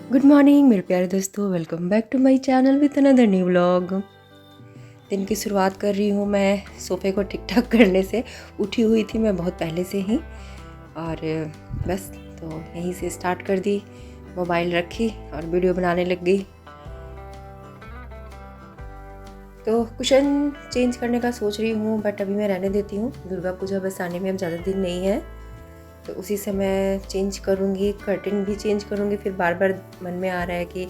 Good morning मेरे प्यारे दोस्तों, welcome back to my channel with another new vlog. दिन की शुरुआत कर रही हूँ मैं सोफ़े को ठीक ठाक करने से। उठी हुई थी मैं बहुत पहले से ही और बस तो यहीं से स्टार्ट कर दी। मोबाइल रखी और वीडियो बनाने लग गई। तो कुशन चेंज करने का सोच रही हूँ बट अभी मैं रहने देती हूँ। दुर्गा पूजा बस आने में अब ज़्यादा दिन नहीं है, तो उसी से मैं चेंज करूँगी। कर्टन भी चेंज करूँगी। फिर बार बार मन में आ रहा है कि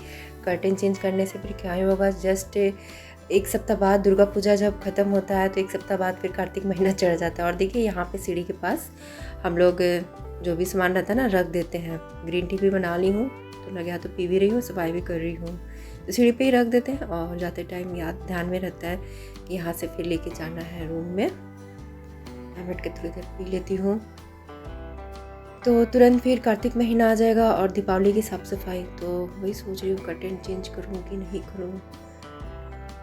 कर्टन चेंज करने से फिर क्या ही होगा। जस्ट एक सप्ताह बाद दुर्गा पूजा जब ख़त्म होता है तो एक सप्ताह बाद फिर कार्तिक महीना चढ़ जाता है। और देखिए यहाँ पे सीढ़ी के पास हम लोग जो भी सामान रहता है ना रख देते हैं। ग्रीन टी भी बना ली हूँ, तो लगे हाथ तो पी भी रही हूँ, सफाई भी कर रही हूँ, तो सीढ़ी पे ही रख देते हैं। और जाते टाइम याद ध्यान में रहता है कि यहाँ से फिर लेके जाना है रूम में। मैं बैठ के थोड़ी देर पी लेती हूँ, तो तुरंत फिर कार्तिक महीना आ जाएगा और दीपावली की साफ़ सफाई। तो वही सोच रही हूँ कर्टन चेंज करूँ कि नहीं करूँ।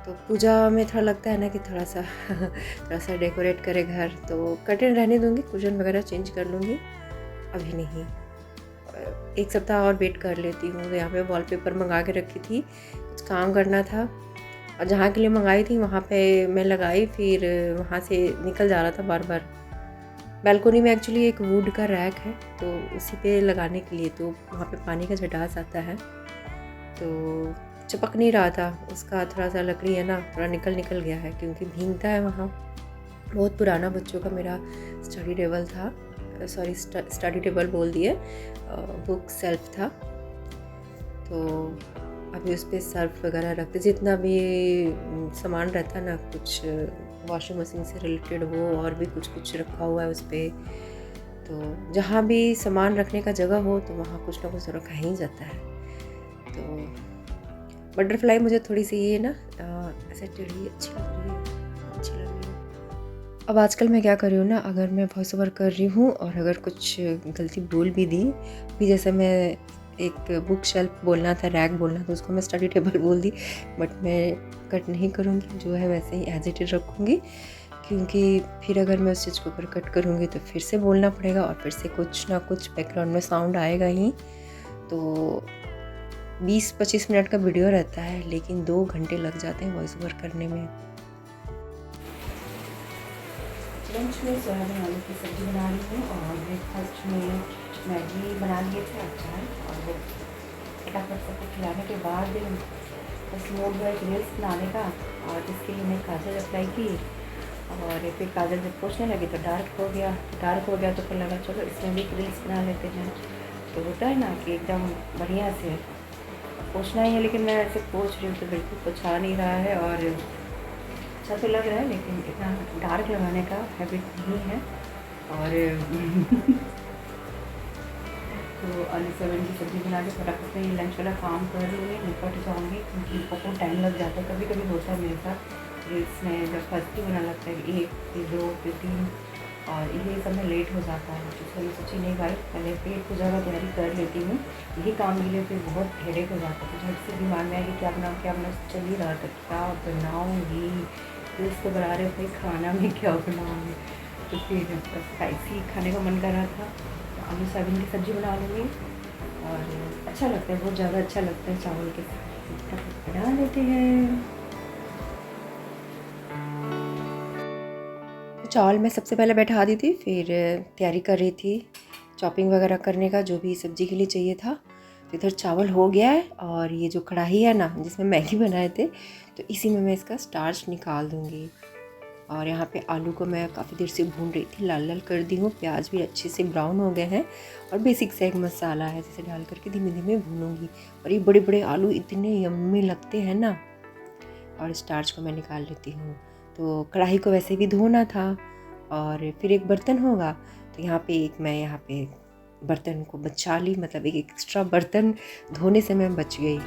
तो पूजा में थोड़ा लगता है ना कि थोड़ा सा डेकोरेट करे घर, तो कर्टन रहने दूँगी, कुशन वगैरह चेंज कर लूँगी, अभी नहीं। एक सप्ताह और वेट कर लेती हूँ। तो यहाँ पे वॉलपेपर मंगा के रखी थी, कुछ काम करना था और जहाँ के लिए मंगाई थी वहाँ पे मैं लगाई, फिर वहाँ से निकल जा रहा था बार बार। बालकोनी में एक्चुअली एक वुड का रैक है, तो उसी पे लगाने के लिए, तो वहाँ पे पानी का झटास आता है तो चिपक नहीं रहा था। उसका थोड़ा सा लकड़ी है ना, थोड़ा निकल गया है क्योंकि भीगता है वहाँ। बहुत पुराना बच्चों का मेरा स्टडी टेबल था, सॉरी स्टडी टेबल बोल दिए, बुक सेल्फ था। तो अभी उस पर सर्फ वगैरह रखते, जितना भी सामान रहता है ना, कुछ वॉशिंग मशीन से रिलेटेड वो और भी कुछ रखा हुआ है उस पर। तो जहाँ भी सामान रखने का जगह हो तो वहाँ कुछ ना कुछ रखा ही जाता है। तो बटरफ्लाई मुझे थोड़ी सी ये ना ऐसे टेढ़ी अच्छी लग रही है। अब आजकल मैं क्या कर रही हूँ ना, अगर मैं वॉइस ओवर कर रही हूँ और अगर कुछ गलती बोल भी दी, भी जैसे मैं एक बुक शेल्फ बोलना था, रैक बोलना था, उसको मैं स्टडी टेबल बोल दी, बट मैं कट नहीं करूँगी, जो है वैसे ही एज इट इज रखूँगी। क्योंकि फिर अगर मैं उस चीज़ को ऊपर कट करूँगी तो फिर से बोलना पड़ेगा और फिर से कुछ ना कुछ बैकग्राउंड में साउंड आएगा ही। तो 20-25 मिनट का वीडियो रहता है, लेकिन 2 घंटे लग जाते हैं वॉइस ओवर करने में। लंच में सोयाबीन आलू की सब्ज़ी बना रही हूँ और ब्रेकफास्ट में मैगी बना लिए थे, अचार, और फटाफट सबको खिलाने के बाद बस मूड हुआ एक रील्स बनाने का। और इसके लिए मैं काजल अप्लाई की और फिर काजल जब पोछने लगी तो डार्क हो गया, तो फिर लगा चलो इसमें भी एक रील्स बना लेते हैं। तो होता है ना कि एकदम बढ़िया से पोछना ही है, लेकिन मैं ऐसे पोछ रही हूँ तो बिल्कुल पोछा नहीं रहा है और अच्छा तो लग रहा है, लेकिन इतना डार्क लगाने का हैबिट नहीं है। और तो आलू सोयाबीन की सब्ज़ी बना के फटाफट में ये लंच वाला काम कर लूँगी, निपट जाऊँगी, क्योंकि बहुत टाइम लग जाता है। कभी कभी होता है मेरे साथ रील्स में, जब फर्स्ट ही बना लगता है कि 1 फिर 2 फिर 3, और ये सब में लेट हो जाता है। इसलिए मैं सोची नहीं भाई, पहले पेट पूजा का तैयारी कर लेती हूँ, यही काम के लिए फिर बहुत हेडेक हो जाता है। तो झट से दिमाग में आया कि क्या बनाऊँ, चल ही रहा था क्या बनाऊँगी, फिर इसको बना रहे थे खाना में क्या बनाऊँगी। तो फिर स्पाइसी खाने का मन कर रहा था, तो आलू सोयाबीन की सब्ज़ी बना लूँगी और अच्छा लगता है, बहुत ज़्यादा अच्छा लगता है चावल के साथ। बना लेते हैं। चावल मैं सबसे पहले बैठा दी थी, फिर तैयारी कर रही थी चॉपिंग वगैरह करने का, जो भी सब्ज़ी के लिए चाहिए था। तो इधर चावल हो गया है और ये जो कढ़ाई है ना जिसमें मैगी बनाए थे, तो इसी में मैं इसका स्टार्च निकाल दूँगी। और यहाँ पे आलू को मैं काफ़ी देर से भून रही थी, लाल लाल कर दी हूँ, प्याज भी अच्छे से ब्राउन हो गए हैं और बेसिक सा एक मसाला है जिसे डाल करके धीमे धीमे भूनूंगी। और ये बड़े बड़े आलू इतने यम्मी लगते हैं ना। और स्टार्च को मैं निकाल लेती हूँ। तो कढ़ाई को वैसे भी धोना था और फिर एक बर्तन होगा, तो यहाँ पे बर्तन को बचा ली, मतलब एक एक्स्ट्रा बर्तन धोने से मैं बच गई।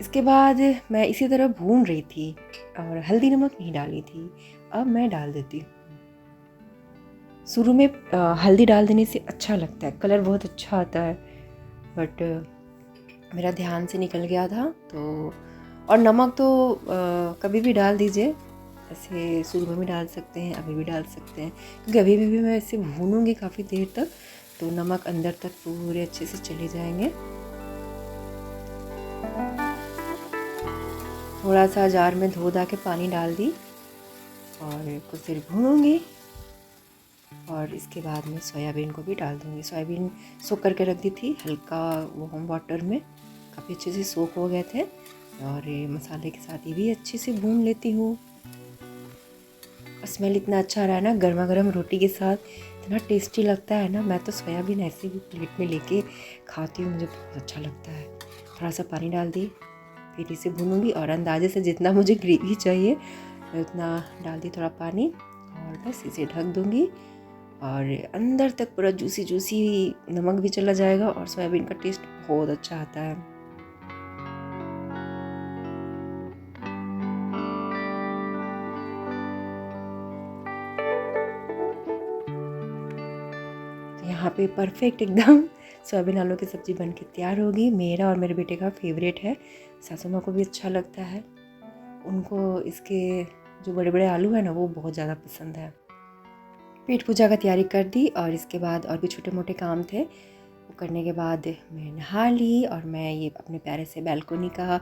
इसके बाद मैं इसी तरह भून रही थी और हल्दी नमक नहीं डाली थी, अब मैं डाल देती हूँ। शुरू में हल्दी डाल देने से अच्छा लगता है, कलर बहुत अच्छा आता है, बट मेरा ध्यान से निकल गया था। तो और नमक तो कभी भी डाल दीजिए, ऐसे शुरू में भी डाल सकते हैं, अभी भी डाल सकते हैं, क्योंकि अभी भी मैं इसे भूनूंगी काफ़ी देर तक, तो नमक अंदर तक पूरे अच्छे से चले जाएंगे। थोड़ा सा जार में धो धा के पानी डाल दी और कुछ देर भूनूंगी और इसके बाद में सोयाबीन को भी डाल दूँगी। सोयाबीन सोख करके रख दी थी हल्का वार्म वाटर में, काफ़ी अच्छे से सोख हो गए थे और ये मसाले के साथ ये भी अच्छे से भून लेती हूँ। स्मेल इतना अच्छा आ रहा है ना, गर्मा गर्म रोटी के साथ इतना टेस्टी लगता है ना। मैं तो सोयाबीन ऐसे भी प्लेट में लेके खाती हूँ, मुझे बहुत अच्छा लगता है। थोड़ा सा पानी डाल दी, फिर इसे भूनूंगी और अंदाजे से जितना मुझे ग्रेवी चाहिए उतना डाल दी थोड़ा पानी और बस इसे ढक दूँगी और अंदर तक पूरा जूसी जूसी नमक भी चला जाएगा और सोयाबीन का टेस्ट बहुत अच्छा आता है। तो यहाँ पे परफेक्ट एकदम सोयाबीन आलू की सब्ज़ी बन के तैयार होगी। मेरा और मेरे बेटे का फेवरेट है, सासू माँ को भी अच्छा लगता है, उनको इसके जो बड़े बड़े आलू है ना वो बहुत ज़्यादा पसंद है। पेट पूजा का तैयारी कर दी और इसके बाद और भी छोटे मोटे काम थे, वो करने के बाद मैं नहा ली और मैं ये अपने प्यारे से बैल्कोनी का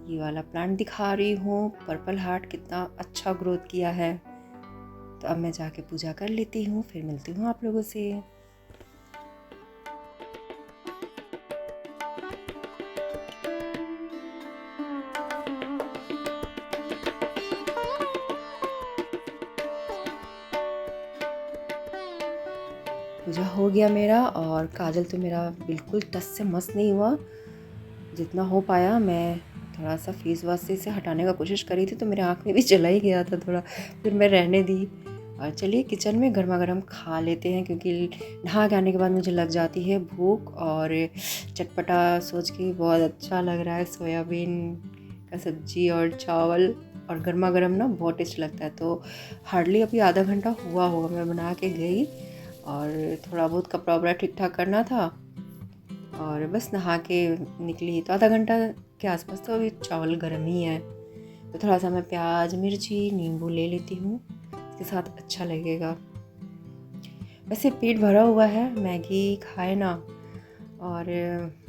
ये वाला प्लांट दिखा रही हूँ। पर्पल हार्ट कितना अच्छा ग्रोथ किया है। तो अब मैं जाके पूजा कर लेती हूँ, फिर मिलती हूँ आप लोगों से। पूजा हो गया मेरा और काजल तो मेरा बिल्कुल टस से मस नहीं हुआ। जितना हो पाया मैं थोड़ा सा फेस वॉश से इसे हटाने का कोशिश करी थी, तो मेरे आँख में भी चला ही गया था थोड़ा, फिर मैं रहने दी। और चलिए किचन में गर्मा गर्म खा लेते हैं, क्योंकि नहा के आने के बाद मुझे लग जाती है भूख और चटपटा सोच के बहुत अच्छा लग रहा है। सोयाबीन का सब्जी और चावल और गर्मा गर्म ना बहुत टेस्ट लगता है। तो हार्डली अभी आधा घंटा हुआ होगा मैं बना के गई और थोड़ा बहुत कपड़ा वपड़ा ठीक ठाक करना था और बस नहा के निकली, तो आधा घंटा के आसपास। तो अभी चावल गर्म ही है, तो थोड़ा सा मैं प्याज मिर्ची नींबू ले लेती हूँ, इसके साथ अच्छा लगेगा। वैसे पेट भरा हुआ है, मैगी खाए ना और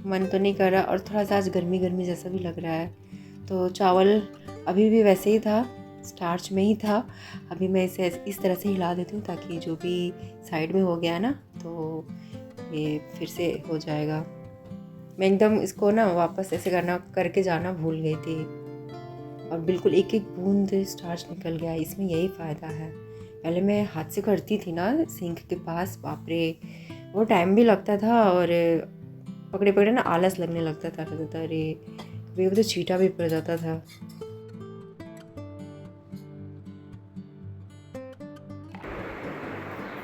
मन तो नहीं कर रहा और थोड़ा सा आज गर्मी गर्मी जैसा भी लग रहा है। तो चावल अभी भी वैसे ही था, स्टार्च में ही था। अभी मैं इसे इस तरह से हिला देती हूँ ताकि जो भी साइड में हो गया ना तो ये फिर से हो जाएगा। मैं एकदम इसको ना वापस ऐसे करके जाना भूल गई थी और बिल्कुल एक एक बूंद स्टार्च निकल गया। इसमें यही फ़ायदा है। पहले मैं हाथ से करती थी ना सिंक के पास, बाप रे वो टाइम भी लगता था और पकड़े पकड़े ना आलस लगने लगता था, अरे कभी तो छींटा भी पड़ जाता था।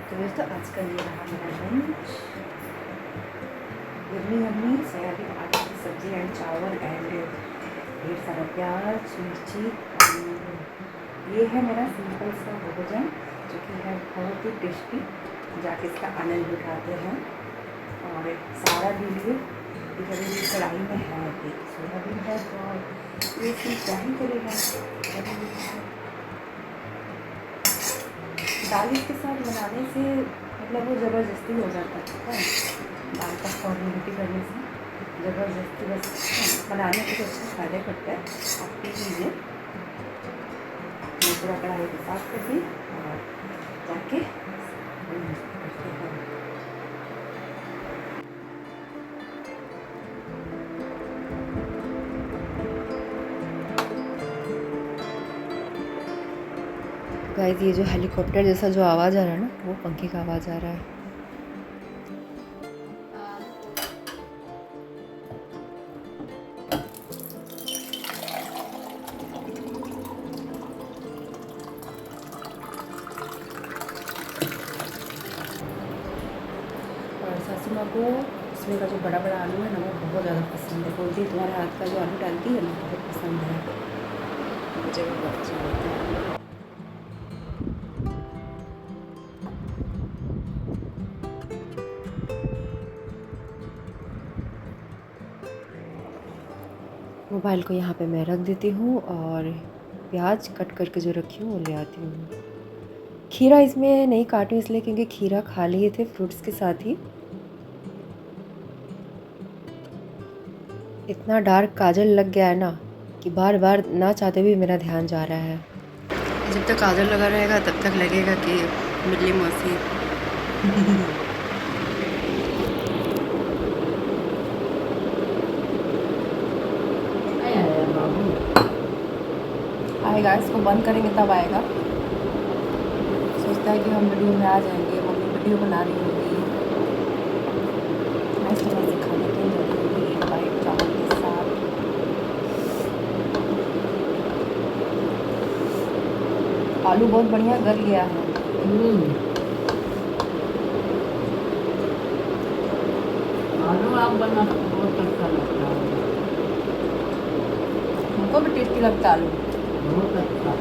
तो दोस्तों आज का ये रहा मेरा लंच, गर्मी सोयाबीन आलू की सब्जी एंड चावल एंड ढेर सारा प्याज मिर्ची। ये है मेरा सिंपल सा भोजन जो कि है बहुत ही टेस्टी। जाके इसका आनंद उठाते हैं और सारा वीडियो इधर कढ़ाई में है, सोयाबीन है तो ये चीज़ क्या ही करेगा। दाल इसके साथ बनाने से मतलब वो ज़बरदस्ती हो जाता है। दाल का फॉर्मेलिटी करने से ज़बरदस्ती बस बनाने के अच्छा फ़ायदे करता है। आप पी लीजिए। पूरा कढ़ाई को साफ कर दी और जाके करते हैं। गाइस ये जो हेलीकॉप्टर जैसा जो आवाज़ आ रहा है ना वो पंखे का आवाज़ आ रहा है। और सासू माँ को इसमें का जो बड़ा बड़ा आलू है ना वो बहुत ज़्यादा पसंद है। बोलती है तुम्हारे हाथ का जो आलू डालती है ना बहुत पसंद है, मुझे भी बहुत अच्छा लगता है। मोबाइल को यहाँ पे मैं रख देती हूँ और प्याज कट करके जो रखी हूँ वो ले आती हूँ। खीरा इसमें नहीं काटी इसलिए क्योंकि खीरा खा लिए थे फ्रूट्स के साथ ही। इतना डार्क काजल लग गया है ना कि बार बार ना चाहते भी मेरा ध्यान जा रहा है। जब तक काजल लगा रहेगा तब तक लगेगा कि मिली मौसी। आएगा, इसको बंद करेंगे तब आएगा। सोचता है कि हम वीडियो में आ जाएंगे, मम्मी वीडियो बना रही होगी, इस तरह से खाने के लिए होगी वाइट चावल के साथ। आलू बहुत बढ़िया गल गया है। आलू आप बना बहुत अच्छा लगता है, हमको भी टेस्टी लगता है आलू। बहुत अच्छा।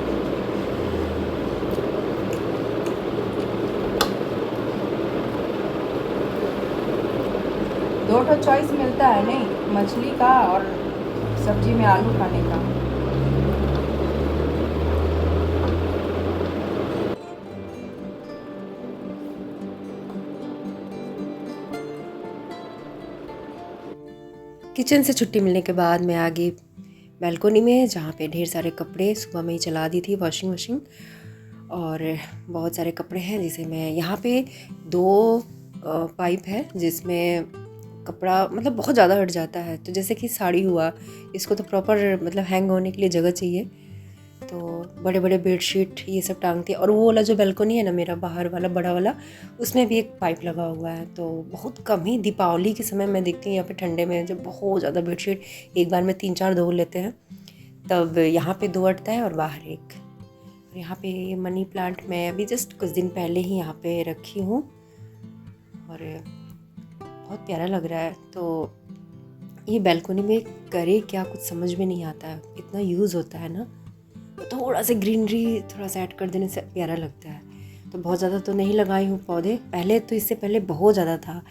दो ठो चॉइस मिलता है नहीं, मछली का और सब्जी में आलू खाने का। किचन से छुट्टी मिलने के बाद मैं आ गई बालकोनी में, जहाँ पे ढेर सारे कपड़े सुबह में ही चला दी थी वॉशिंग मशीन, और बहुत सारे कपड़े हैं जिसे मैं यहाँ पे 2 पाइप है जिसमें कपड़ा मतलब बहुत ज़्यादा हट जाता है। तो जैसे कि साड़ी हुआ, इसको तो प्रॉपर मतलब हैंग होने के लिए जगह चाहिए, तो बड़े बड़े बेडशीट ये सब टांगती है। और वो वाला जो बालकोनी है ना मेरा बाहर वाला बड़ा वाला, उसमें भी एक पाइप लगा हुआ है। तो बहुत कम ही दीपावली के समय मैं देखती हूँ यहाँ पे ठंडे में जब बहुत ज़्यादा बेडशीट एक बार में 3-4 धो लेते हैं, तब यहाँ पे 2 अटता है और बाहर एक। और यहाँ पे ये मनी प्लांट मैं अभी जस्ट कुछ दिन पहले ही यहाँ पे रखी हूँ और बहुत प्यारा लग रहा है। तो ये बालकोनी में करे क्या कुछ समझ में नहीं आता है, इतना यूज़ होता है ना, तो थोड़ा सा ग्रीनरी थोड़ा सा ऐड कर देने से प्यारा लगता है। तो बहुत ज़्यादा तो नहीं लगाई हूँ पौधे, पहले तो इससे पहले बहुत ज़्यादा था,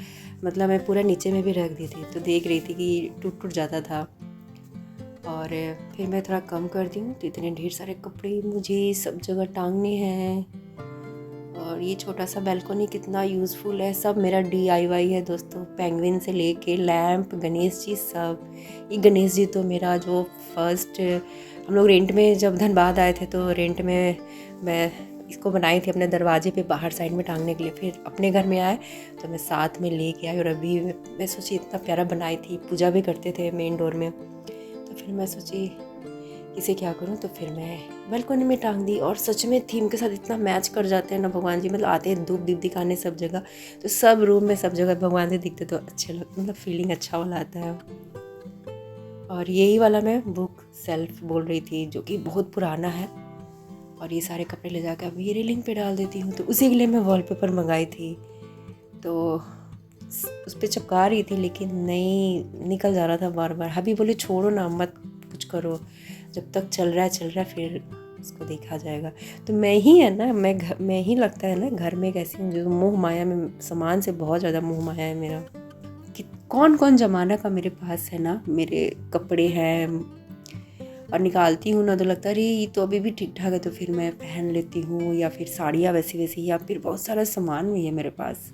मतलब मैं पूरा नीचे में भी रख दी थी, तो देख रही थी कि टूट टूट जाता था। और फिर मैं थोड़ा कम कर दी हूँ, तो इतने ढेर सारे कपड़े मुझे सब जगह टांगने हैं। और ये छोटा सा बालकोनी कितना यूज़फुल है, सब मेरा DIY है दोस्तों, पेंगुइन से लेके लैंप, गणेश जी सब। ये गणेश जी तो मेरा जो फर्स्ट हम लोग रेंट में जब धनबाद आए थे तो रेंट में मैं इसको बनाई थी अपने दरवाजे पे बाहर साइड में टांगने के लिए। फिर अपने घर में आए तो मैं साथ में लेके आई, और अभी मैं सोची इतना प्यारा बनाई थी, पूजा भी करते थे मेन डोर में। तो फिर मैं सोची इसे क्या करूं, तो फिर मैं बालकोनी में टांग दी। और सच में थीम के साथ इतना मैच कर जाते हैं ना भगवान जी, मतलब आते हैं धूप दीप दिखाने सब जगह, तो सब रूम में सब जगह भगवान जी दिखते तो अच्छे लगते, मतलब फीलिंग अच्छा वाला आता है। और यही वाला मैं बुक सेल्फ बोल रही थी जो कि बहुत पुराना है, और ये सारे कपड़े ले जाकर अब ये रेलिंग पे डाल देती हूँ। तो उसी के लिए मैं वॉलपेपर मंगाई थी, तो उस पर चिपका रही थी लेकिन नहीं निकल जा रहा था बार बार। हबी बोले छोड़ो ना, मत कुछ करो, जब तक चल रहा है फिर उसको देखा जाएगा। तो मैं ही है ना, मैं ही लगता है ना घर में एक ऐसी हूँ जो मोह माया में, सामान से बहुत ज़्यादा मोह माया है मेरा, कि कौन कौन ज़माना का मेरे पास है ना, मेरे कपड़े हैं। और निकालती हूँ ना तो लगता है अरे ये तो अभी भी ठीक ठाक है, तो फिर मैं पहन लेती हूँ, या फिर साड़ियाँ वैसी वैसी, या फिर बहुत सारा सामान भी है मेरे पास।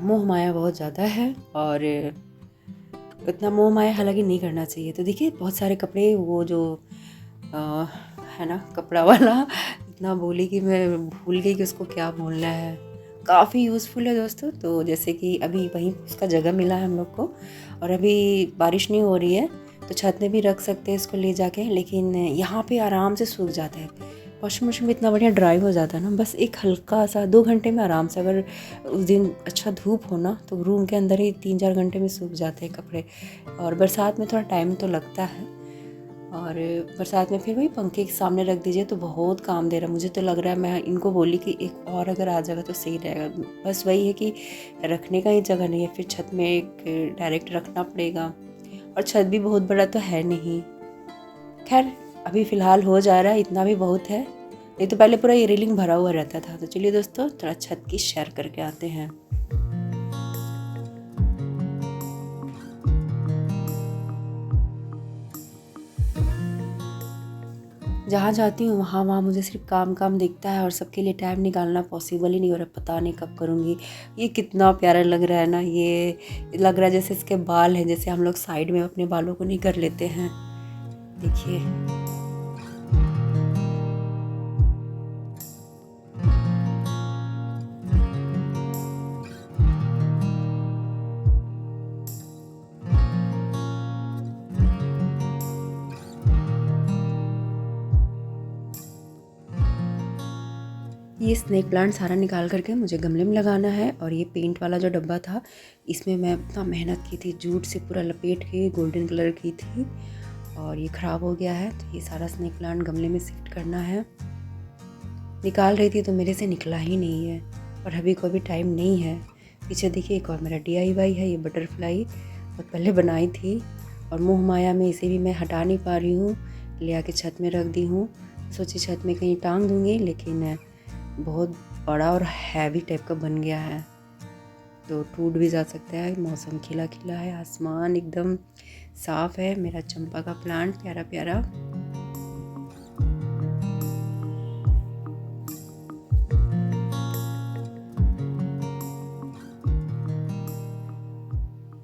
मोह माया बहुत ज़्यादा है, और इतना मोह माया हालांकि नहीं करना चाहिए। तो देखिए बहुत सारे कपड़े, वो जो है ना कपड़ा वाला, इतना बोली कि मैं भूल गई कि उसको क्या बोलना है। काफ़ी यूज़फुल है दोस्तों। तो जैसे कि अभी वहीं उसका जगह मिला है हम लोग को, और अभी बारिश नहीं हो रही है तो छत में भी रख सकते हैं इसको ले जाके, लेकिन यहाँ पे आराम से सूख जाता है। वॉशिंग मशीन में इतना बढ़िया ड्राई हो जाता है ना, बस एक हल्का सा 2 घंटे में आराम से, अगर उस दिन अच्छा धूप हो ना तो रूम के अंदर ही 3-4 घंटे में सूख जाते हैं कपड़े। और बरसात में थोड़ा टाइम तो लगता है, और बरसात में फिर वही पंखे के सामने रख दीजिए तो बहुत काम दे रहा है। मुझे तो लग रहा है, मैं इनको बोली कि एक और अगर आ जाएगा तो सही रहेगा, बस वही है कि रखने का ही जगह नहीं है, फिर छत में एक डायरेक्ट रखना पड़ेगा, और छत भी बहुत बड़ा तो है नहीं। खैर अभी फ़िलहाल हो जा रहा है, इतना भी बहुत है, नहीं तो पहले पूरा ये रेलिंग भरा हुआ रहता था। तो चलिए दोस्तों थोड़ा छत की सैर करके आते हैं। जहाँ जाती हूँ वहाँ वहाँ मुझे सिर्फ काम काम दिखता है और सबके लिए टाइम निकालना पॉसिबल ही नहीं हो रहा। पता नहीं कब करूँगी। ये कितना प्यारा लग रहा है ना, ये लग रहा है जैसे इसके बाल हैं, जैसे हम लोग साइड में अपने बालों को नहीं कर लेते हैं। देखिए ये स्नेक प्लांट सारा निकाल करके मुझे गमले में लगाना है। और ये पेंट वाला जो डब्बा था इसमें मैं इतना मेहनत की थी, जूट से पूरा लपेट के गोल्डन कलर की थी और ये ख़राब हो गया है। तो ये सारा स्नेक प्लांट गमले में शिफ्ट करना है। निकाल रही थी तो मेरे से निकला ही नहीं है और अभी को भी टाइम नहीं है। पीछे देखिए एक और मेरा DIY है, ये बटरफ्लाई बहुत पहले बनाई थी और मोह माया में इसे भी मैं हटा नहीं पा रही हूँ। ले आके छत में रख दी हूँ, सोची छत में कहीं टांग दूँगी, लेकिन बहुत बड़ा और हैवी टाइप का बन गया है तो टूट भी जा सकता है। मौसम खिला खिला है, आसमान एकदम साफ है। मेरा चंपा का प्लांट प्यारा प्यारा।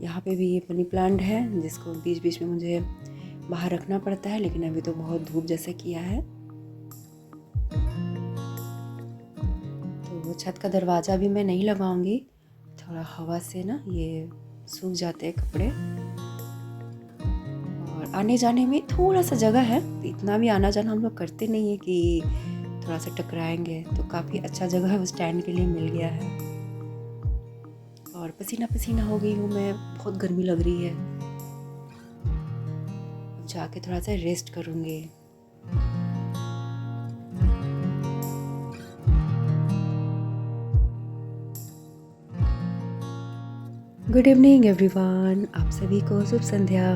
यहाँ पे भी ये मनी प्लांट है जिसको बीच बीच में मुझे बाहर रखना पड़ता है, लेकिन अभी तो बहुत धूप जैसा किया है। तो छत का दरवाज़ा भी मैं नहीं लगाऊंगी, थोड़ा हवा से ना ये सूख जाते हैं कपड़े। और आने जाने में थोड़ा सा जगह है, तो इतना भी आना जाना हम लोग करते नहीं है कि थोड़ा सा टकराएंगे, तो काफ़ी अच्छा जगह है स्टैंड के लिए मिल गया है। और पसीना पसीना हो गई हूँ मैं, बहुत गर्मी लग रही है। जाके थोड़ा सा रेस्ट करूँगी। गुड इवनिंग एवरीवन, आप सभी को शुभ संध्या।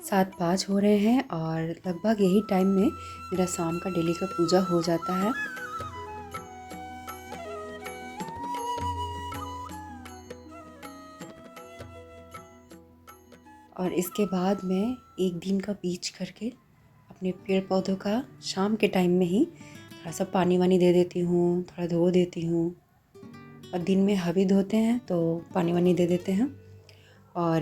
सात 5 हो रहे हैं और लगभग यही टाइम में मेरा शाम का डेली का पूजा हो जाता है। और इसके बाद मैं एक दिन का बीच करके अपने पेड़ पौधों का शाम के टाइम में ही थोड़ा सा पानी वानी दे देती हूँ, थोड़ा धो देती हूँ। और दिन में हबी धोते हैं तो पानी वानी दे देते हैं। और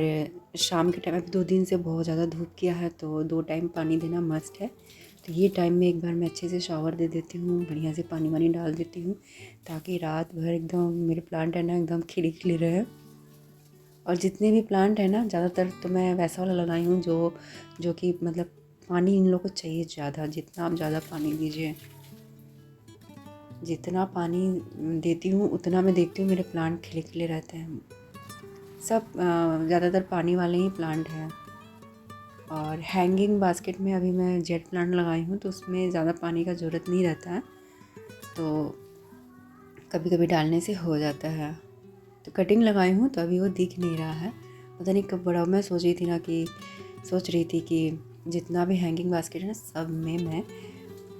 शाम के टाइम अभी 2 दिन से बहुत ज़्यादा धूप किया है तो 2 टाइम पानी देना मस्ट है। तो ये टाइम में एक बार मैं अच्छे से शावर दे देती हूँ, बढ़िया से पानी वानी डाल देती हूँ, ताकि रात भर एकदम मेरे प्लांट है ना एकदम खिली खिली रहे। और जितने भी प्लांट है ना, ज़्यादातर तो मैं वैसा वाला लगाई हूँ जो कि मतलब पानी इन लोगों को चाहिए ज़्यादा। जितना आप ज़्यादा पानी दीजिए, जितना पानी देती हूँ उतना मैं देखती हूँ मेरे प्लांट खिले खिले रहते हैं। सब ज़्यादातर पानी वाले ही प्लांट हैं। और हैंगिंग बास्केट में अभी मैं जेट प्लांट लगाई हूँ तो उसमें ज़्यादा पानी का ज़रूरत नहीं रहता है, तो कभी कभी डालने से हो जाता है। तो कटिंग लगाई हूँ तो अभी वो दिख नहीं रहा है, पता नहीं कब बड़ा। मैं सोच रही थी कि जितना भी हैंगिंग बास्केट है ना सब में मैं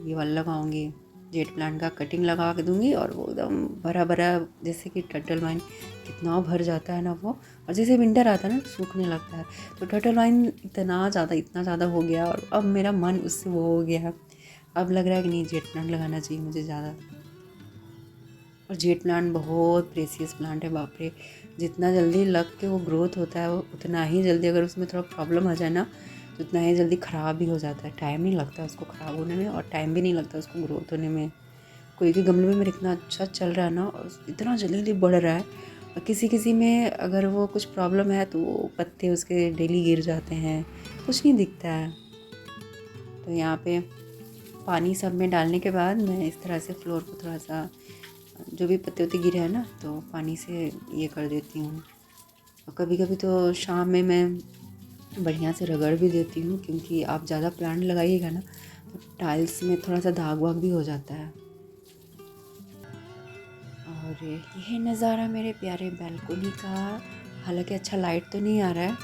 ये वाला लगाऊंगी, जेट प्लांट का कटिंग लगा के दूंगी। और वो एकदम भरा भरा, जैसे कि टर्टल वाइन कितना भर जाता है ना वो। और जैसे विंटर आता है ना सूखने लगता है, तो टर्टल वाइन इतना ज़्यादा हो गया और अब मेरा मन उससे वो हो गया। अब लग रहा है कि नहीं, जेट प्लांट लगाना चाहिए मुझे ज़्यादा। और जेट प्लांट बहुत प्रेशियस प्लांट है, बाप रे। जितना जल्दी लग के वो ग्रोथ होता है वो उतना ही जल्दी, अगर उसमें थोड़ा प्रॉब्लम आ जाए ना तो उतना ही जल्दी ख़राब भी हो जाता है। टाइम नहीं लगता उसको ख़राब होने में और टाइम भी नहीं लगता उसको ग्रोथ होने में। कोई कोई गमले में मेरे इतना अच्छा चल रहा है ना, और इतना जल्दी बढ़ रहा है। और किसी किसी में अगर वो कुछ प्रॉब्लम है तो वो पत्ते उसके डेली गिर जाते हैं, कुछ नहीं दिखता है। तो यहाँ पे पानी सब में डालने के बाद मैं इस तरह से फ्लोर को थोड़ा सा जो भी पत्ते वत्ते गिरे हैं ना, तो पानी से ये कर देती हूँ। और कभी कभी तो शाम में मैं बढ़िया से रगड़ भी देती हूँ, क्योंकि आप ज़्यादा प्लांट लगाइएगा ना तो टाइल्स में थोड़ा सा दाग वाग भी हो जाता है। और यह नज़ारा मेरे प्यारे बैल्कोनी का। हालांकि अच्छा लाइट तो नहीं आ रहा है,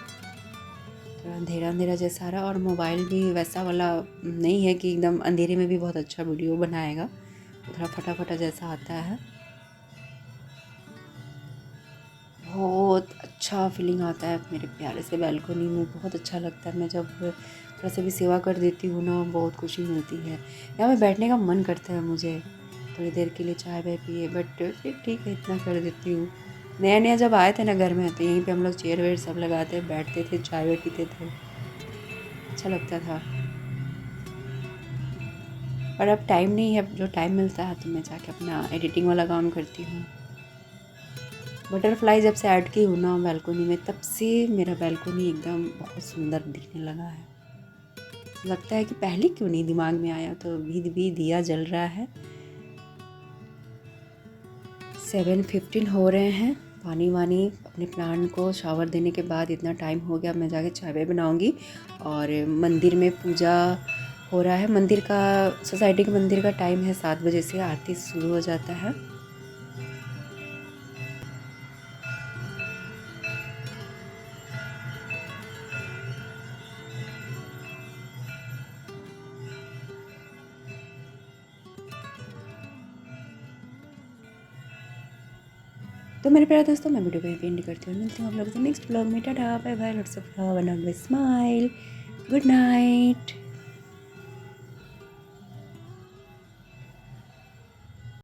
थोड़ा अंधेरा अंधेरा जैसा आ रहा है, और मोबाइल भी वैसा वाला नहीं है कि एकदम अंधेरे में भी बहुत अच्छा वीडियो बनाएगा, थोड़ा फटा फटा जैसा आता है। बहुत अच्छा फीलिंग आता है मेरे प्यारे से बैल्कोनी में, बहुत अच्छा लगता है। मैं जब थोड़ा सा भी सेवा कर देती हूँ ना, बहुत खुशी मिलती है। यहाँ पे बैठने का मन करता है मुझे थोड़ी देर के लिए चाय वाय पिए, बट फिर ठीक है इतना कर देती हूँ। नया नया जब आए थे ना घर में, तो यहीं पे हम लोग चेयर वेयर सब लगाते बैठते थे, चाय वाय पीते थे, अच्छा लगता था। पर अब टाइम नहीं है, जो टाइम मिलता है तो मैं जाके अपना एडिटिंग वाला काम करती हूँ। बटरफ्लाई जब से ऐड की हूँ ना बैल्कोनी में, तब से मेरा बैल्कोनी एकदम बहुत सुंदर दिखने लगा है। लगता है कि पहले क्यों नहीं दिमाग में आया, तो भी दिया जल रहा है। 7:15 हो रहे हैं। पानी वानी अपने प्लांट को शावर देने के बाद इतना टाइम हो गया, मैं जाके चाय वाय बनाऊँगी। और मंदिर में पूजा हो रहा है। मंदिर का, सोसाइटी के मंदिर का टाइम है 7 बजे से आरती शुरू हो जाता है। तो मेरे प्यारे दोस्तों, मैं वीडियो को यहीं पे एंड करती हूँ। मिलती हूँ आप लोगों से नेक्स्ट ब्लॉग में। Tata bye bye, lots of love and always smile. Good night.